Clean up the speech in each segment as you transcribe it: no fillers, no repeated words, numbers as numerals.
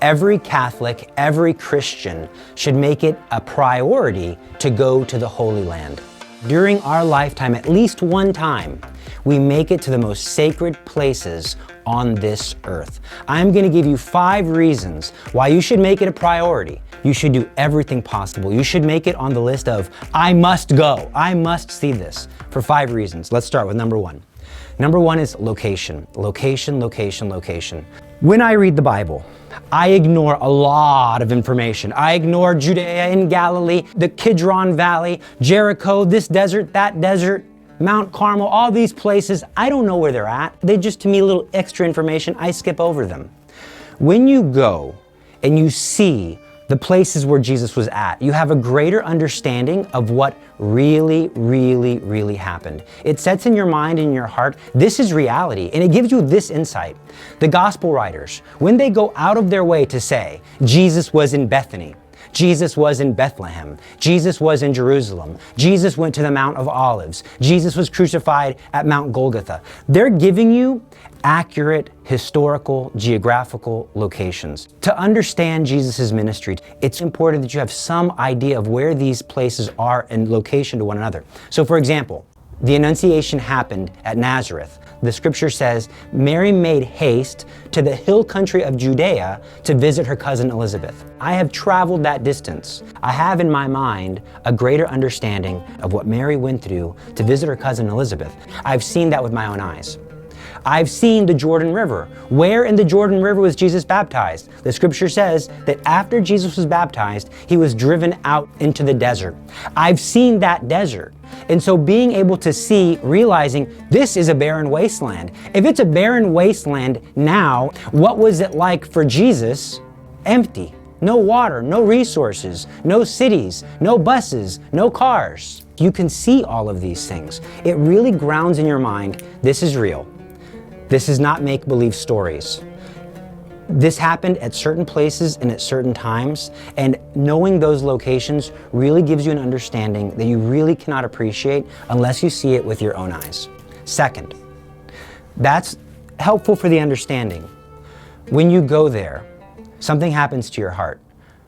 Every Catholic, every Christian should make it a priority to go to the Holy Land. During our lifetime, at least one time, we make it to the most sacred places on this earth. I'm going to give you 5 reasons why you should make it a priority. You should do everything possible. You should make it on the list of, I must go, I must see this, for 5 reasons. Let's start with number 1. Number 1 is location. Location, location, location. When I read the Bible, I ignore a lot of information. I ignore Judea and Galilee, the Kidron Valley, Jericho, this desert, that desert, Mount Carmel, all these places. I don't know where they're at. They just, to me, a little extra information. I skip over them. When you go and you see the places where Jesus was at, you have a greater understanding of what really, really, really happened. It sets in your mind and your heart, this is reality, and it gives you this insight. The gospel writers, when they go out of their way to say, Jesus was in Bethany, Jesus was in Bethlehem, Jesus was in Jerusalem, Jesus went to the Mount of Olives, Jesus was crucified at Mount Golgotha, they're giving you accurate historical, geographical locations. To understand Jesus' ministry, it's important that you have some idea of where these places are in location to one another. So for example, the Annunciation happened at Nazareth. The scripture says, Mary made haste to the hill country of Judea to visit her cousin Elizabeth. I have traveled that distance. I have in my mind a greater understanding of what Mary went through to visit her cousin Elizabeth. I've seen that with my own eyes. I've seen the Jordan River. Where in the Jordan River was Jesus baptized? The scripture says that after Jesus was baptized, he was driven out into the desert. I've seen that desert. And so being able to see, realizing this is a barren wasteland. If it's a barren wasteland now, what was it like for Jesus? Empty. No water, no resources, no cities, no buses, no cars. You can see all of these things. It really grounds in your mind, this is real. This is not make-believe stories. This happened at certain places and at certain times, and knowing those locations really gives you an understanding that you really cannot appreciate unless you see it with your own eyes. Second, that's helpful for the understanding. When you go there, something happens to your heart.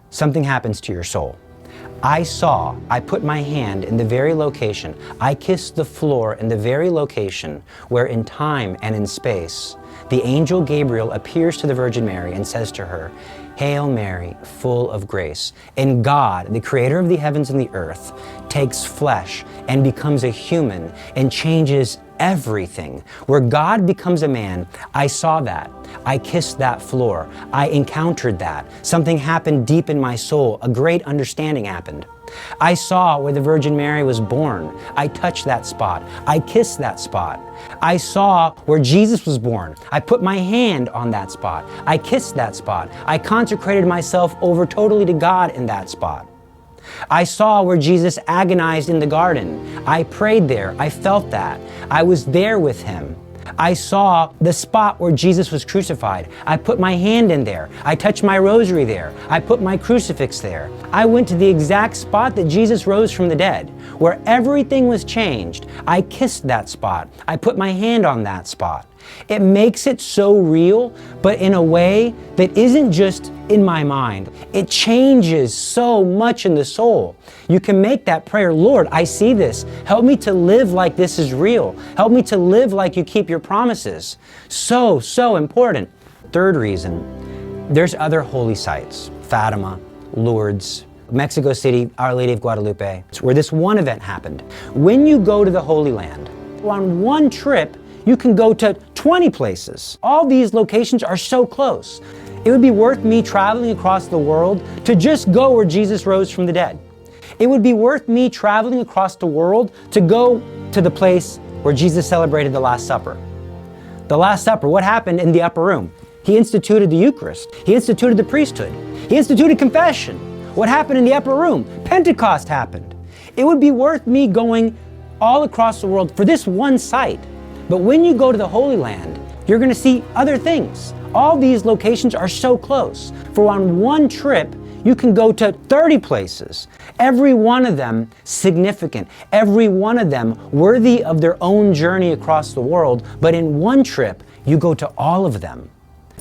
Something happens to your soul. I put my hand in the very location, I kissed the floor in the very location where in time and in space, the angel Gabriel appears to the Virgin Mary and says to her, Hail Mary, full of grace. And God, the creator of the heavens and the earth, takes flesh and becomes a human and changes everything. Where God becomes a man, I saw that. I kissed that floor. I encountered that. Something happened deep in my soul. A great understanding happened. I saw where the Virgin Mary was born. I touched that spot. I kissed that spot. I saw where Jesus was born. I put my hand on that spot. I kissed that spot. I consecrated myself over totally to God in that spot. I saw where Jesus agonized in the garden. I prayed there. I felt that. I was there with him. I saw the spot where Jesus was crucified. I put my hand in there. I touched my rosary there. I put my crucifix there. I went to the exact spot that Jesus rose from the dead, where everything was changed. I kissed that spot. I put my hand on that spot. It makes it so real, but in a way that isn't just in my mind. It changes so much in the soul. You can make that prayer, Lord, I see this. Help me to live like this is real. Help me to live like you keep your promises. So, so important. Third reason, there's other holy sites. Fatima, Lourdes, Mexico City, Our Lady of Guadalupe. It's where this one event happened. When you go to the Holy Land, on one trip, you can go to 20 places. All these locations are so close. It would be worth me traveling across the world to just go where Jesus rose from the dead. It would be worth me traveling across the world to go to the place where Jesus celebrated the Last Supper. The Last Supper, what happened in the upper room? He instituted the Eucharist. He instituted the priesthood. He instituted confession. What happened in the upper room? Pentecost happened. It would be worth me going all across the world for this one site. But when you go to the Holy Land, you're going to see other things. All these locations are so close. For on one trip, you can go to 30 places. Every one of them significant. Every one of them worthy of their own journey across the world. But in one trip, you go to all of them.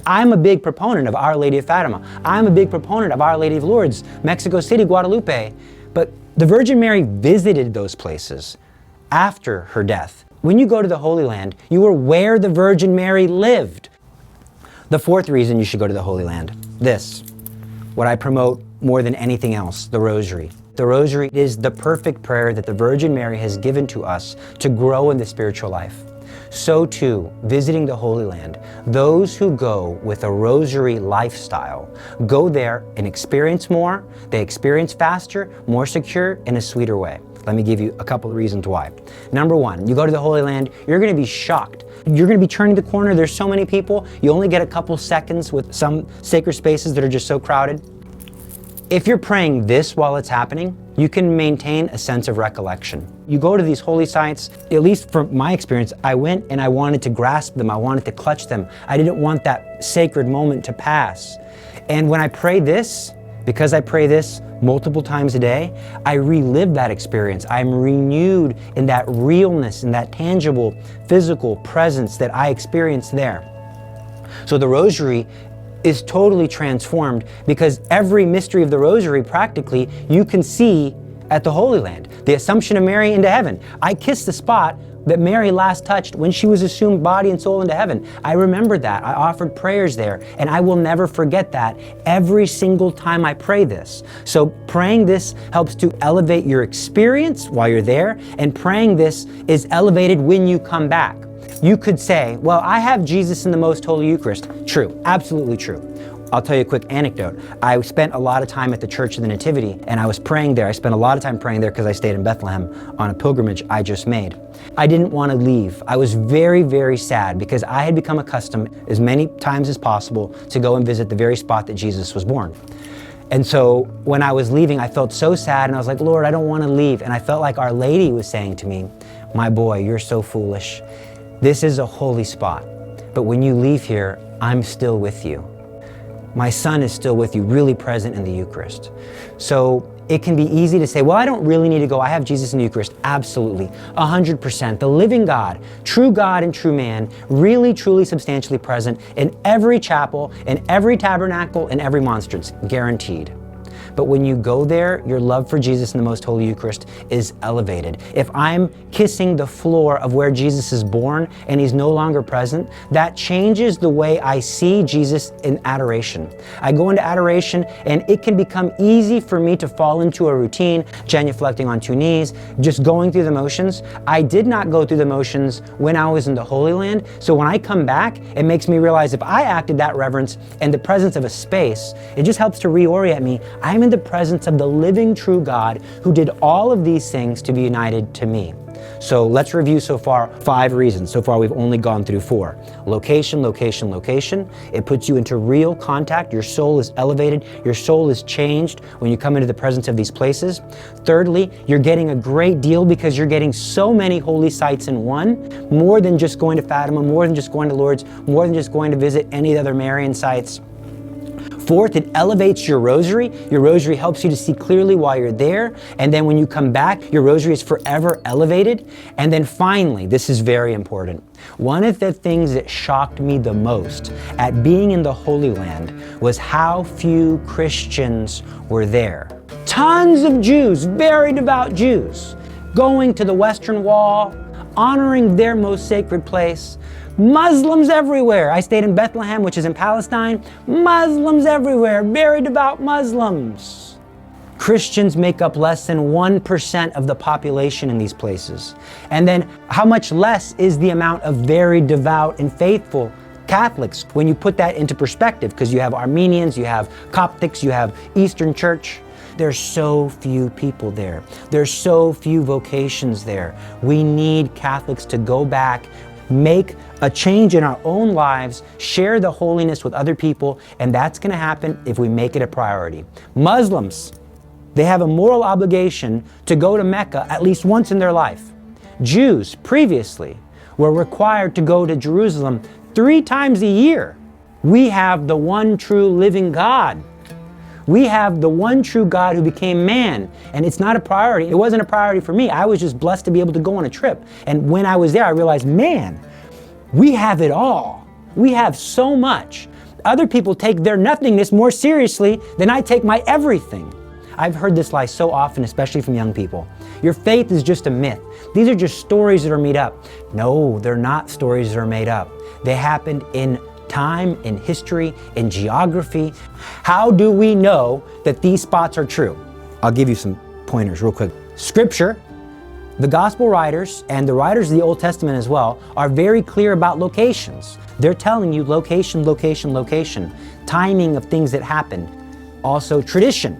I'm a big proponent of Our Lady of Fatima. I'm a big proponent of Our Lady of Lourdes, Mexico City, Guadalupe. But the Virgin Mary visited those places after her death. When you go to the Holy Land, you are where the Virgin Mary lived. The fourth reason you should go to the Holy Land, this, what I promote more than anything else, the Rosary. The Rosary is the perfect prayer that the Virgin Mary has given to us to grow in the spiritual life. So too, visiting the Holy Land, those who go with a Rosary lifestyle go there and experience more, they experience faster, more secure, in a sweeter way. Let me give you a couple of reasons why. Number one, you go to the Holy Land, you're going to be shocked. You're going to be turning the corner, there's so many people, you only get a couple seconds with some sacred spaces that are just so crowded. If you're praying this while it's happening, you can maintain a sense of recollection. You go to these holy sites, at least from my experience, I went and I wanted to grasp them, I wanted to clutch them. I didn't want that sacred moment to pass. And when I pray this, because I pray this multiple times a day, I relive that experience. I'm renewed in that realness, in that tangible, physical presence that I experienced there. So the Rosary is totally transformed because every mystery of the Rosary practically you can see at the Holy Land. The Assumption of Mary into heaven. I kissed the spot that Mary last touched when she was assumed body and soul into heaven. I remember that. I offered prayers there, and I will never forget that every single time I pray this. So praying this helps to elevate your experience while you're there, and praying this is elevated when you come back. You could say, well, I have Jesus in the Most Holy Eucharist. True, absolutely true. I'll tell you a quick anecdote. I spent a lot of time at the Church of the Nativity, and I was praying there. I spent a lot of time praying there because I stayed in Bethlehem on a pilgrimage I just made. I didn't want to leave. I was very, very sad because I had become accustomed as many times as possible to go and visit the very spot that Jesus was born. And so when I was leaving, I felt so sad, and I was like, Lord, I don't want to leave. And I felt like Our Lady was saying to me, my boy, you're so foolish. This is a holy spot, but when you leave here, I'm still with you. My Son is still with you, really present in the Eucharist. So it can be easy to say, well, I don't really need to go. I have Jesus in the Eucharist. Absolutely, 100%. The living God and true man, really, truly, substantially present in every chapel, in every tabernacle, in every monstrance, guaranteed. But when you go there, your love for Jesus in the Most Holy Eucharist is elevated. If I'm kissing the floor of where Jesus is born and he's no longer present, that changes the way I see Jesus in adoration. I go into adoration and it can become easy for me to fall into a routine, genuflecting on two knees, just going through the motions. I did not go through the motions when I was in the Holy Land, so when I come back, it makes me realize if I acted that reverence in the presence of a space, it just helps to reorient me. I'm in the presence of the living true God who did all of these things to be united to me. So let's review so far 5 reasons. So far we've only gone through 4. Location, location, location. It puts you into real contact. Your soul is elevated. Your soul is changed when you come into the presence of these places. Thirdly, you're getting a great deal because you're getting so many holy sites in one, more than just going to Fatima, more than just going to Lourdes, more than just going to visit any other Marian sites. Fourth, it elevates your rosary. Your rosary helps you to see clearly while you're there. And then when you come back, your rosary is forever elevated. And then finally, this is very important. One of the things that shocked me the most at being in the Holy Land was how few Christians were there. Tons of Jews, very devout Jews, going to the Western Wall, honoring their most sacred place. Muslims everywhere. I stayed in Bethlehem, which is in Palestine. Muslims everywhere, very devout Muslims. Christians make up less than 1% of the population in these places. And then how much less is the amount of very devout and faithful Catholics when you put that into perspective, because you have Armenians, you have Coptics, you have Eastern Church. There's so few people there. There's so few vocations there. We need Catholics to go back, make a change in our own lives, share the holiness with other people, and that's going to happen if we make it a priority. Muslims, they have a moral obligation to go to Mecca at least once in their life. Jews, previously, were required to go to Jerusalem 3 times a year. We have the one true living God. We have the one true God who became man, and it's not a priority. It wasn't a priority for me. I was just blessed to be able to go on a trip. And when I was there, I realized, man, we have it all. We have so much. Other people take their nothingness more seriously than I take my everything. I've heard this lie so often, especially from young people. Your faith is just a myth. These are just stories that are made up. No, they're not stories that are made up. They happened in time, in history, in geography. How do we know that these spots are true? I'll give you some pointers real quick. Scripture, the gospel writers, and the writers of the Old Testament as well, are very clear about locations. They're telling you location, location, location, timing of things that happened. Also tradition.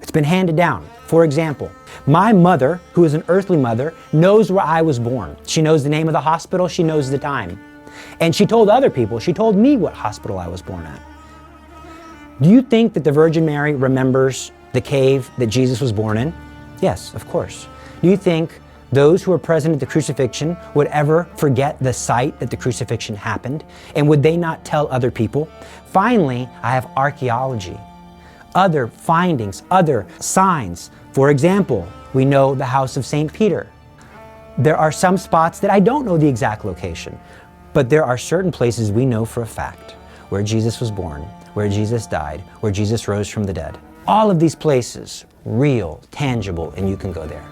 It's been handed down. For example, my mother, who is an earthly mother, knows where I was born. She knows the name of the hospital, she knows the time. And she told other people, she told me what hospital I was born at. Do you think that the Virgin Mary remembers the cave that Jesus was born in? Yes, of course. Do you think those who were present at the crucifixion would ever forget the site that the crucifixion happened? And would they not tell other people? Finally, I have archaeology. Other findings, other signs. For example, we know the house of St. Peter. There are some spots that I don't know the exact location, but there are certain places we know for a fact where Jesus was born, where Jesus died, where Jesus rose from the dead. All of these places, real, tangible, and you can go there.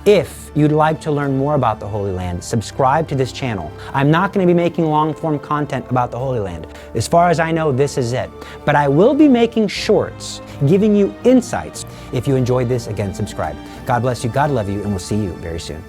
If you'd like to learn more about the Holy Land, subscribe to this channel. I'm not going to be making long-form content about the Holy Land. As far as I know, this is it. But I will be making shorts, giving you insights. If you enjoyed this, again, subscribe. God bless you, God love you, and we'll see you very soon.